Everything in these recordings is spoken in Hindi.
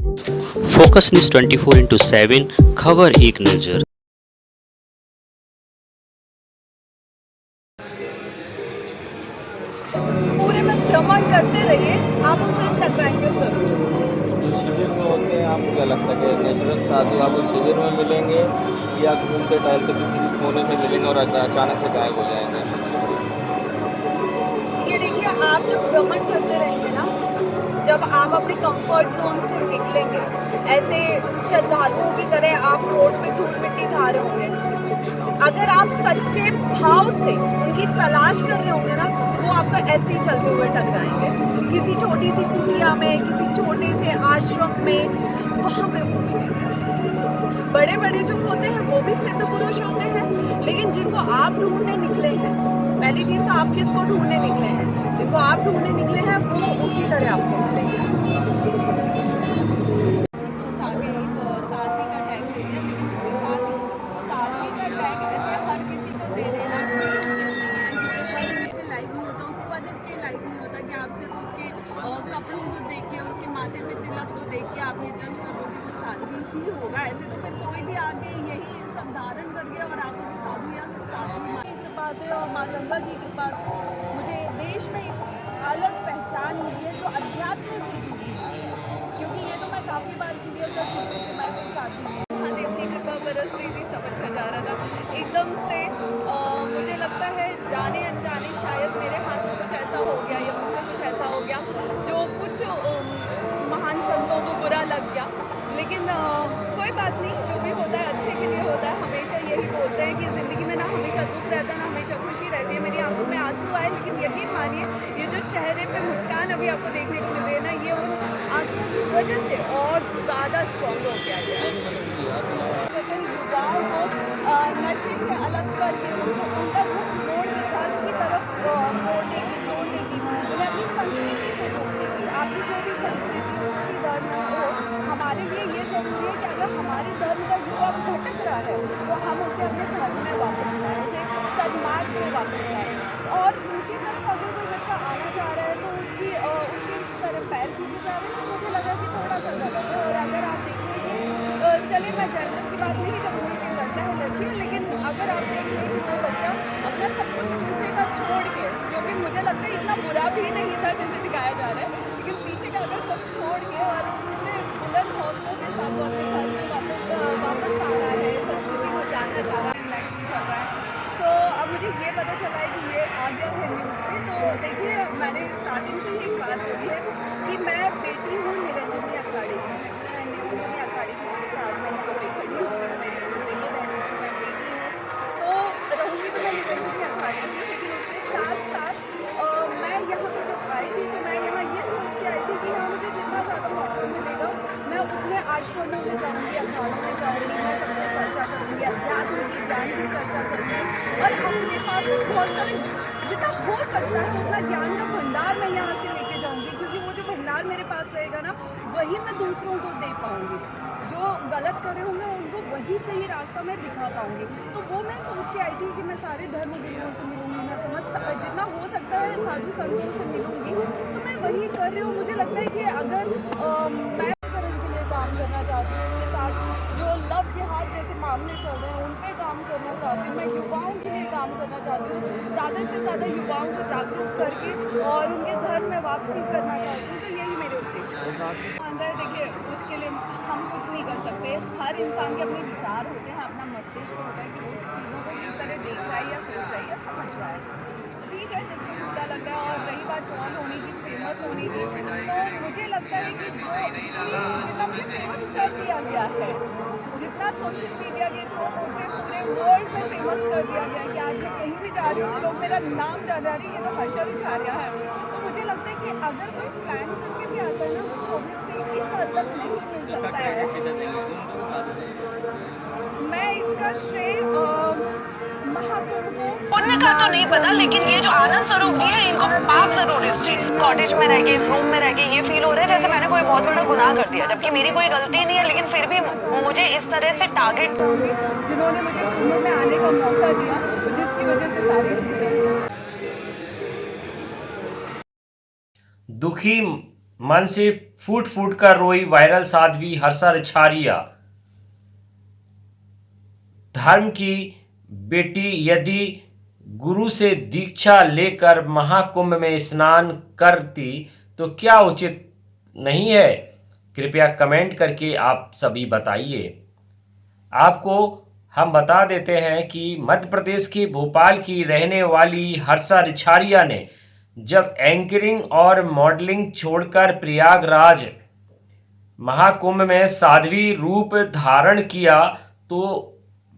फोकस न्यूज 24/7 खबर एक नज़र। पूरे में भ्रमण करते रहिए, आप उनसे टकराएंगे जरूर। जो शिविर में होते हैं आपको क्या लगता है कि नेचुरल साथी आपको शिविर में मिलेंगे या घूमते टहलते किसी भी कोने से मिलेंगे और अचानक से गायब हो जाएंगे? ये देखिए, आप जब भ्रमण करते रहेंगे ना, जब आप अपने कंफर्ट जोन से निकलेंगे, ऐसे श्रद्धालुओं की तरह आप रोड पे धूल मिट्टी खा रहे होंगे, अगर आप सच्चे भाव से उनकी तलाश कर रहे होंगे ना, वो आपको ऐसे ही चलते हुए टकराएंगे। तो किसी छोटी सी कुटिया में, किसी छोटे से आश्रम में, वहाँ पे वो मिलेंगे। बड़े बड़े जो होते हैं वो भी सिद्ध पुरुष होते हैं, लेकिन जिनको आप ढूंढने निकले हैं, पहली चीज तो आप किसको ढूंढने निकले हैं, जिनको आप ढूंढने निकले हैं वो उसी तरह आपको मिलेंगे। आगे एक साध्वी का टैग दे दिया, लेकिन उसके साथ ही साध्वी का टैग ऐसे हर किसी को दे देना कोई उचित नहीं है, क्योंकि हर उसके लायक नहीं होता, उस पद के लायक नहीं होता कि आप सिर्फ उसके कपड़ों को देख के, उसके माथे पे तिलक को देख के आप ये जज कर लो कि वो साध्वी ही होगा। ऐसे तो फिर कोई भी आके यही सब धारण कर गया और आप उसे साधु या साध्वी माँ की कृपा से और माँ गंगा की कृपा से मुझे देश में अलग पहचान मिली है जो अध्यात्म से जुड़ी हुई है, क्योंकि ये तो मैं काफ़ी बार क्लियर कर चुकी हूँ कि मैं कोई साध्वी नहीं हूँ। महादेव की कृपा बरस रही थी, सब अच्छा जा रहा था। एकदम से मुझे लगता है जाने अनजाने शायद मेरे हाथों कुछ ऐसा हो गया या मुझसे कुछ ऐसा हो गया जो कुछ महान संतों को बुरा लग गया, लेकिन कोई बात नहीं, जो भी होता है अच्छे के लिए होता है। हमेशा यही बोलते हैं कि ज़िंदगी में ना हमेशा दुख रहता है ना हमेशा खुशी रहती है। मेरी आंखों में आंसू आए, लेकिन यकीन मानिए ये जो चेहरे पे मुस्कान अभी आपको देखने को मिल रही है ना, ये उन आंसुओं की वजह से और ज़्यादा स्ट्रॉन्ग हो गया है। कहते हैं युवाओं को नशे से अलग करके उनका रुख मोड़ के धर्म की तरफ मोड़ने की, जोड़ने की, उन्हें अपनी संस्कृति से जोड़ने की। आपकी जो भी संस्कृति हो, जो भी धर्म हो, हमारे लिए ये ज़रूरी है कि अगर हमारे धर्म का युवा भटक रहा है तो हम उसे अपने धर्म में वापस लाएं, उसे सन्मार्ग में वापस लाएं। और दूसरी तरफ अगर कोई बच्चा आना चाह रहा है तो उसके तरफ पैर खींचे जा रहे हैं, जो मुझे लगा कि थोड़ा सा गलत है। और अगर आप देख रहे हैं कि चलिए मैं जेंडर की बात नहीं करूँगी कि लड़का है लड़की है, लेकिन अगर आप देख रहे हैं कि वो बच्चा अपना सब कुछ पीछे का छोड़ के, जो कि मुझे लगता है इतना बुरा भी नहीं था जैसे दिखाया जा रहा है, लेकिन पीछे का अगर सब छोड़ के और पूरे बुलंद हौसलों के साथ वो अपने घर में वापस आ रहा है, संस्कृति को जानना चाह रहा है, नेट भी चल रहा है। सो अब मुझे ये पता चला है कि ये आ गया है न्यूज़ पे। तो देखिए, मैंने स्टार्टिंग से ही एक बात बोली है कि मैं बेटी हूँ निरंजनी अखाड़े की। निरंजनी अखाड़े की वजह से आज मैं यहाँ पे खड़ी हूँ। मेरी दुर्दैवी बहन की मैं बेटी हूँ, तो रहूँगी तो मैं निरंजनी अखाड़े की, लेकिन उसके साथ साथ मैं यहाँ पे जब आई थी तो मैं यहाँ ये सोच के आई थी कि यहाँ मुझे जितना ज़्यादा मौका मिलेगा मैं उतने आश्रमों में जाऊँगी, अखाड़ों में जाऊँगी, मैं सबसे चर्चा करूँगी, अध्यात्म की ज्ञान की चर्चा करूँगी, और अपने पास में बहुत सारे जितना हो सकता है उतना ज्ञान का भंडार मैं यहाँ से लेके जाऊँगी, क्योंकि वो जो भंडार मेरे पास रहेगा ना, वही मैं दूसरों को दे पाऊँगी। जो गलत कर रहे होंगे उनको वही सही रास्ता मैं दिखा पाऊँगी। तो वो मैं सोच के आई थी कि मैं सारे धर्म गुरुओं से मिलूँगी, मैं जितना हो सकता है साधु संतों से मिलूँगी, तो मैं वही कर रही हूँ। मुझे लगता है कि अगर मैं करण के लिए काम करना चाहती हूँ, उसके साथ जो लव जिहाद जैसे मामले चल रहे हैं उन पे काम करना चाहती हूँ, मैं युवाओं के लिए काम करना चाहती हूँ, ज़्यादा से ज़्यादा युवाओं को जागरूक करके और उनके धर्म में वापसी करना चाहती हूँ। तो यही मेरे उद्देश्य है। मानता है, देखिए उसके लिए हम कुछ नहीं कर सकते। हर इंसान के अपने विचार होते हैं, अपना मस्तिष्क होता है कि वो चीज़ों को किस तरह देख रहा है या सोच रहा है या समझ रहा है। ठीक है, जिसको झूठा लग रहा है। और रही बात कौन होने की, फेमस होने की, तो मुझे लगता है कि जितना मुझे फेमस कर दिया गया है, जितना सोशल मीडिया के थ्रू मुझे पूरे वर्ल्ड में फेमस कर दिया गया है कि आज मैं कहीं भी जा रही हूँ तो लोग मेरा नाम जान रहे हैं, ये तो हर्षा विचारिया है। तो मुझे लगता है कि अगर कोई प्लान करके भी आता है ना, तो भी उसे इस हद तक नहीं मिल सकता है। मैं इसका श्रेय महाकुंभ को पुण्य का तो नहीं पता, लेकिन ये जो आनंद स्वरूप जी है इनको पाप जरूर इस चीज कॉटेज में रह के, इस रूम में रह के ये फील हो रहा है जैसे मैंने कोई बहुत बड़ा गुनाह कर दिया, जबकि मेरी कोई गलती नहीं है, लेकिन फिर भी मुझे इस तरह से टारगेट, जिन्होंने मुझे कुंभ में आने का मौका दिया, जिसकी वजह से सारी चीजें दुखी मन से फूट फूट कर रोई वायरल साध्वी हर्षा रिछारिया। धर्म की बेटी यदि गुरु से दीक्षा लेकर महाकुंभ में स्नान करती तो क्या उचित नहीं है? कृपया कमेंट करके आप सभी बताइए। आपको हम बता देते हैं कि मध्य प्रदेश के भोपाल की रहने वाली हर्षा रिछारिया ने जब एंकरिंग और मॉडलिंग छोड़कर प्रयागराज महाकुंभ में साध्वी रूप धारण किया तो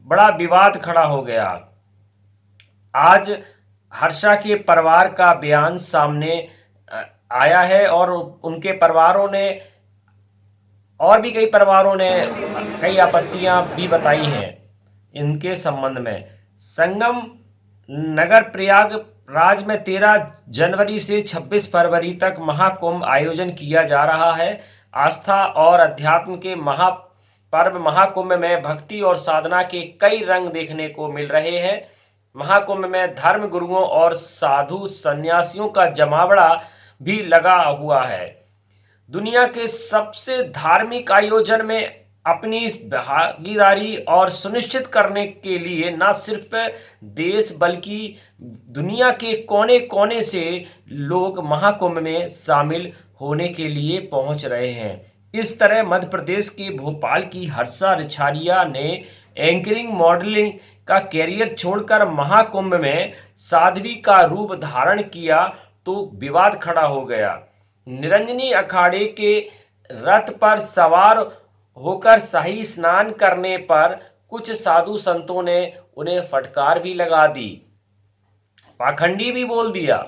बड़ा विवाद खड़ा हो गया। आज हर्षा के परिवार का बयान सामने आया है और उनके परिवारों ने और भी कई परिवारों ने कई आपत्तियां भी बताई हैं इनके संबंध में। संगम नगर प्रयागराज में 13 जनवरी से 26 फरवरी तक महाकुंभ आयोजन किया जा रहा है। आस्था और अध्यात्म के महापर्व महाकुंभ में भक्ति और साधना के कई रंग देखने को मिल रहे हैं। महाकुंभ में धर्म गुरुओं और साधु सन्यासियों का जमावड़ा भी लगा हुआ है। दुनिया के सबसे धार्मिक आयोजन में अपनी भागीदारी और सुनिश्चित करने के लिए न सिर्फ देश बल्कि दुनिया के कोने कोने से लोग महाकुंभ में शामिल होने के लिए पहुंच रहे हैं। इस तरह मध्य प्रदेश के भोपाल की हर्षा रिछारिया ने एंकरिंग मॉडलिंग का कैरियर छोड़कर महाकुंभ में साध्वी का रूप धारण किया तो विवाद खड़ा हो गया। निरंजनी अखाड़े के रथ पर सवार होकर शाही स्नान करने पर कुछ साधु संतों ने उन्हें फटकार भी लगा दी, पाखंडी भी बोल दिया।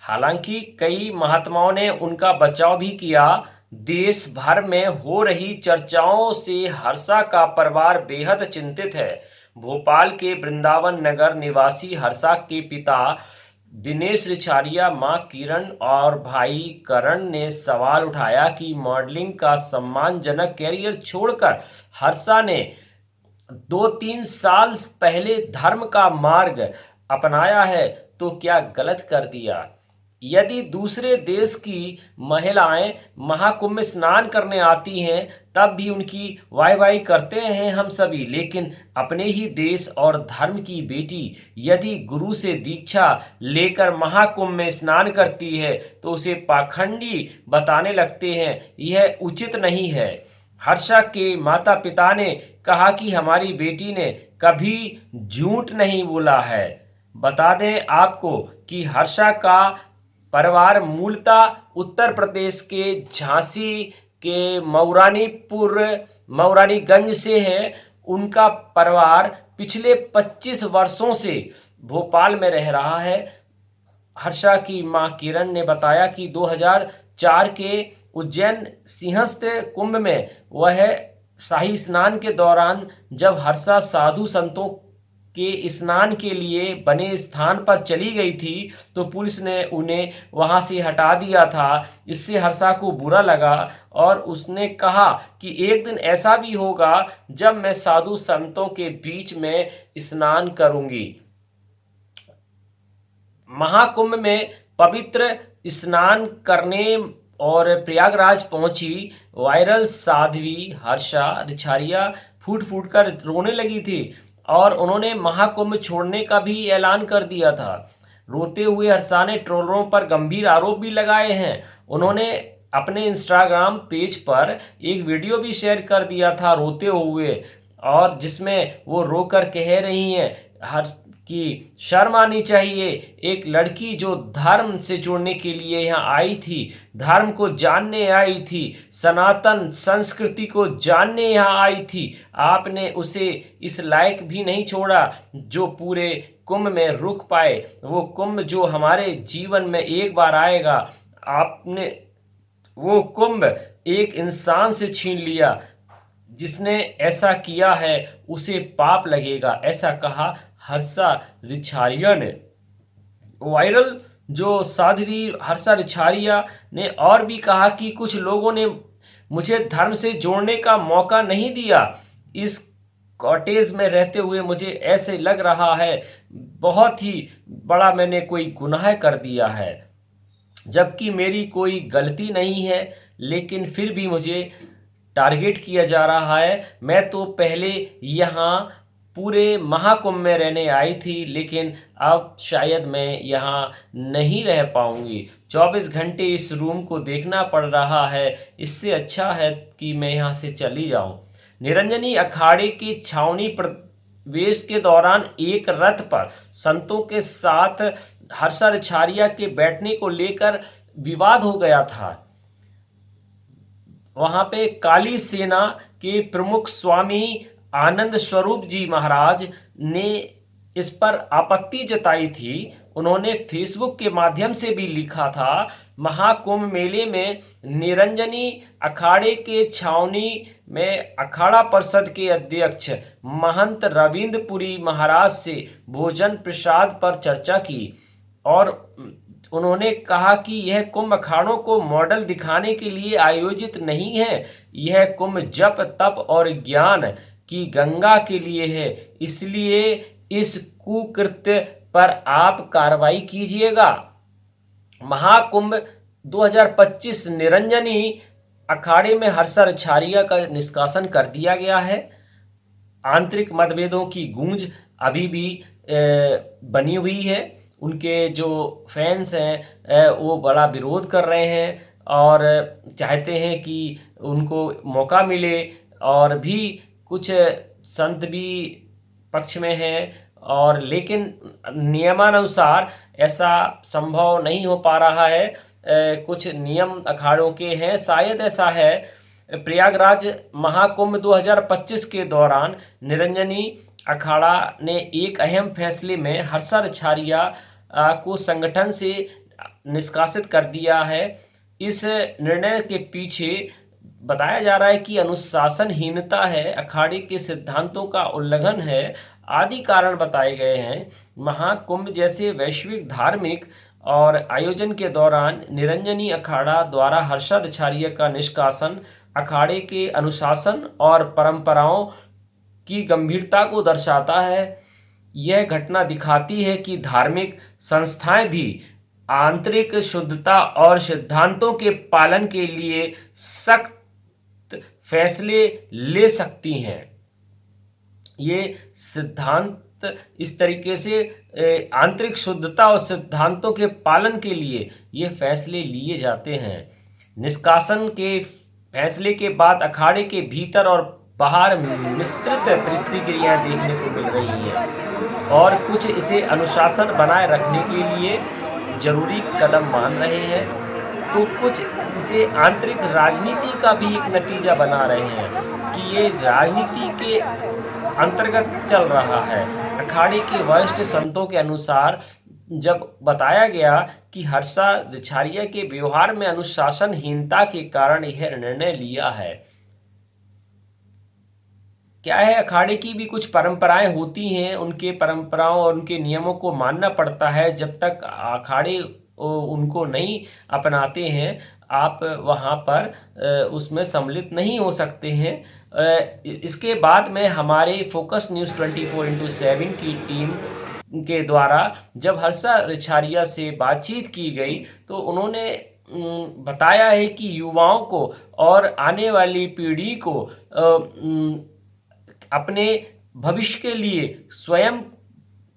हालांकि कई महात्माओं ने उनका बचाव भी किया। देश भर में हो रही चर्चाओं से हर्षा का परिवार बेहद चिंतित है। भोपाल के वृंदावन नगर निवासी हर्षा के पिता दिनेश रिछारिया, मां किरण और भाई करण ने सवाल उठाया कि मॉडलिंग का सम्मानजनक कैरियर छोड़कर हर्षा ने 2-3 साल पहले धर्म का मार्ग अपनाया है तो क्या गलत कर दिया? यदि दूसरे देश की महिलाएं महाकुंभ में स्नान करने आती हैं तब भी उनकी वाहवाही करते हैं हम सभी, लेकिन अपने ही देश और धर्म की बेटी यदि गुरु से दीक्षा लेकर महाकुंभ में स्नान करती है तो उसे पाखंडी बताने लगते हैं। यह उचित नहीं है। हर्षा के माता पिता ने कहा कि हमारी बेटी ने कभी झूठ नहीं बोला है। बता दें आपको कि हर्षा का परिवार मूलतः उत्तर प्रदेश के झांसी के मौरानीगंज से है। उनका परिवार पिछले 25 वर्षों से भोपाल में रह रहा है। हर्षा की मां किरण ने बताया कि 2004 के उज्जैन सिंहस्थ कुंभ में वह शाही स्नान के दौरान जब हर्षा साधु संतों के स्नान के लिए बने स्थान पर चली गई थी तो पुलिस ने उन्हें वहां से हटा दिया था। इससे हर्षा को बुरा लगा और उसने कहा कि एक दिन ऐसा भी होगा जब मैं साधु संतों के बीच में स्नान करूंगी। महाकुंभ में पवित्र स्नान करने और प्रयागराज पहुंची वायरल साध्वी हर्षा रिछारिया फूट फूट कर रोने लगी थी और उन्होंने महाकुंभ छोड़ने का भी ऐलान कर दिया था। रोते हुए हर्षा ने ट्रोलरों पर गंभीर आरोप भी लगाए हैं। उन्होंने अपने इंस्टाग्राम पेज पर एक वीडियो भी शेयर कर दिया था रोते हुए, और जिसमें वो रोकर कह रही हैं कि शर्म आनी चाहिए। एक लड़की जो धर्म से जुड़ने के लिए यहाँ आई थी, धर्म को जानने आई थी, सनातन संस्कृति को जानने यहाँ आई थी, आपने उसे इस लायक भी नहीं छोड़ा जो पूरे कुंभ में रुक पाए। वो कुंभ जो हमारे जीवन में एक बार आएगा, आपने वो कुंभ एक इंसान से छीन लिया। जिसने ऐसा किया है उसे पाप लगेगा, ऐसा कहा हर्षा रिछारिया ने। वायरल जो साध्वी हर्षा रिछारिया ने और भी कहा कि कुछ लोगों ने मुझे धर्म से जोड़ने का मौका नहीं दिया। इस कॉटेज में रहते हुए मुझे ऐसे लग रहा है बहुत ही बड़ा मैंने कोई गुनाह कर दिया है। जबकि मेरी कोई गलती नहीं है, लेकिन फिर भी मुझे टारगेट किया जा रहा है। मैं तो पहले यहाँ पूरे महाकुंभ में रहने आई थी, लेकिन अब शायद मैं यहाँ नहीं रह पाऊँगी। 24 घंटे इस रूम को देखना पड़ रहा है, इससे अच्छा है कि मैं यहाँ से चली जाऊँ। निरंजनी अखाड़े की छावनी प्रवेश के दौरान एक रथ पर संतों के साथ हर्षा रिछारिया के बैठने को लेकर विवाद हो गया था। वहां पे काली सेना के प्रमुख स्वामी आनंद स्वरूप जी महाराज ने इस पर आपत्ति जताई थी। उन्होंने फेसबुक के माध्यम से भी लिखा था, महाकुंभ मेले में निरंजनी अखाड़े के छावनी में अखाड़ा परिषद के अध्यक्ष महंत रविंद्रपुरी महाराज से भोजन प्रसाद पर चर्चा की और उन्होंने कहा कि यह कुंभ अखाड़ों को मॉडल दिखाने के लिए आयोजित नहीं है, यह कुंभ जप तप और ज्ञान की गंगा के लिए है, इसलिए इस कुकृत्य पर आप कार्रवाई कीजिएगा। महाकुंभ 2025 निरंजनी अखाड़े में हर्षा रिछारिया का निष्कासन कर दिया गया है। आंतरिक मतभेदों की गूंज अभी भी बनी हुई है। उनके जो फैंस हैं वो बड़ा विरोध कर रहे हैं और चाहते हैं कि उनको मौका मिले, और भी कुछ संत भी पक्ष में हैं, और लेकिन नियमानुसार ऐसा संभव नहीं हो पा रहा है। कुछ नियम अखाड़ों के हैं, शायद ऐसा है। प्रयागराज महाकुंभ 2025 के दौरान निरंजनी अखाड़ा ने एक अहम फैसले में हर्षा रिछारिया को संगठन से निष्कासित कर दिया है। इस निर्णय के पीछे बताया जा रहा है कि अनुशासनहीनता है, अखाड़े के सिद्धांतों का उल्लंघन है, आदि कारण बताए गए हैं। महाकुंभ जैसे वैश्विक धार्मिक और आयोजन के दौरान निरंजनी अखाड़ा द्वारा हर्षा रिछारिया का निष्कासन अखाड़े के अनुशासन और परंपराओं की गंभीरता को दर्शाता है। यह घटना दिखाती है कि धार्मिक संस्थाएं भी आंतरिक शुद्धता और सिद्धांतों के पालन के लिए सख्त फैसले ले सकती हैं। ये सिद्धांत इस तरीके से आंतरिक शुद्धता और सिद्धांतों के पालन के लिए ये फैसले लिए जाते हैं। निष्कासन के फैसले के बाद अखाड़े के भीतर और बाहर मिश्रित प्रतिक्रियाएं देखने को मिल रही हैं और कुछ इसे अनुशासन बनाए रखने के लिए जरूरी कदम मान रहे हैं, तो कुछ इसे आंतरिक राजनीति का भी एक नतीजा बना रहे हैं कि ये राजनीति के अंतर्गत चल रहा है। अखाड़े के वरिष्ठ संतों के अनुसार जब बताया गया कि हर्षा रिछारिया के व्यवहार में अनुशासनहीनता के कारण यह निर्णय लिया है। क्या है, अखाड़े की भी कुछ परंपराएं होती हैं, उनके परंपराओं और उनके नियमों को मानना पड़ता है। जब तक अखाड़े उनको नहीं अपनाते हैं, आप वहाँ पर उसमें सम्मिलित नहीं हो सकते हैं। इसके बाद में हमारे फोकस न्यूज़ 24/7 की टीम के द्वारा जब हर्षा रिछारिया से बातचीत की गई तो उन्होंने बताया है कि युवाओं को और आने वाली पीढ़ी को अपने भविष्य के लिए स्वयं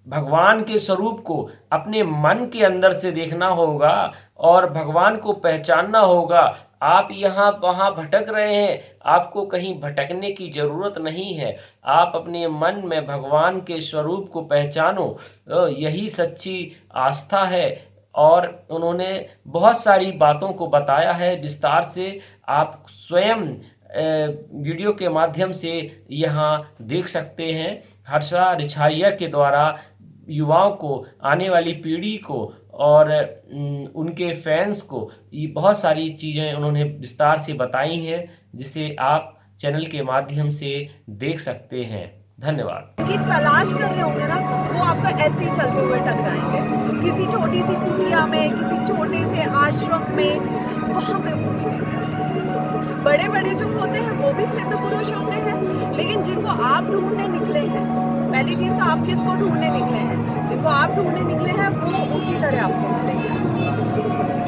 भगवान के स्वरूप को अपने मन के अंदर से देखना होगा और भगवान को पहचानना होगा। आप यहाँ वहाँ भटक रहे हैं, आपको कहीं भटकने की ज़रूरत नहीं है। आप अपने मन में भगवान के स्वरूप को पहचानो, यही सच्ची आस्था है। और उन्होंने बहुत सारी बातों को बताया है विस्तार से, आप स्वयं वीडियो के माध्यम से यहाँ देख सकते हैं। हर्षा रिछारिया के द्वारा युवाओं को, आने वाली पीढ़ी को और उनके फैंस को ये बहुत सारी चीज़ें उन्होंने विस्तार से बताई हैं, जिसे आप चैनल के माध्यम से देख सकते हैं। धन्यवाद। कि तलाश कर रहे होंगे ना, वो आपका ऐसे ही चलते हुए टकराएंगे। किसी छोटी सी कुटिया में, किसी छोटे से आश्रम में, वहाँ पे वो मिलेंगे। बड़े बड़े जो होते हैं वो भी सिद्ध पुरुष होते हैं, लेकिन जिनको आप ढूंढने निकले हैं, पहली चीज़ तो आप किसको ढूंढने निकले हैं, जिनको आप ढूंढने निकले हैं वो उसी तरह आपको मिलेंगे।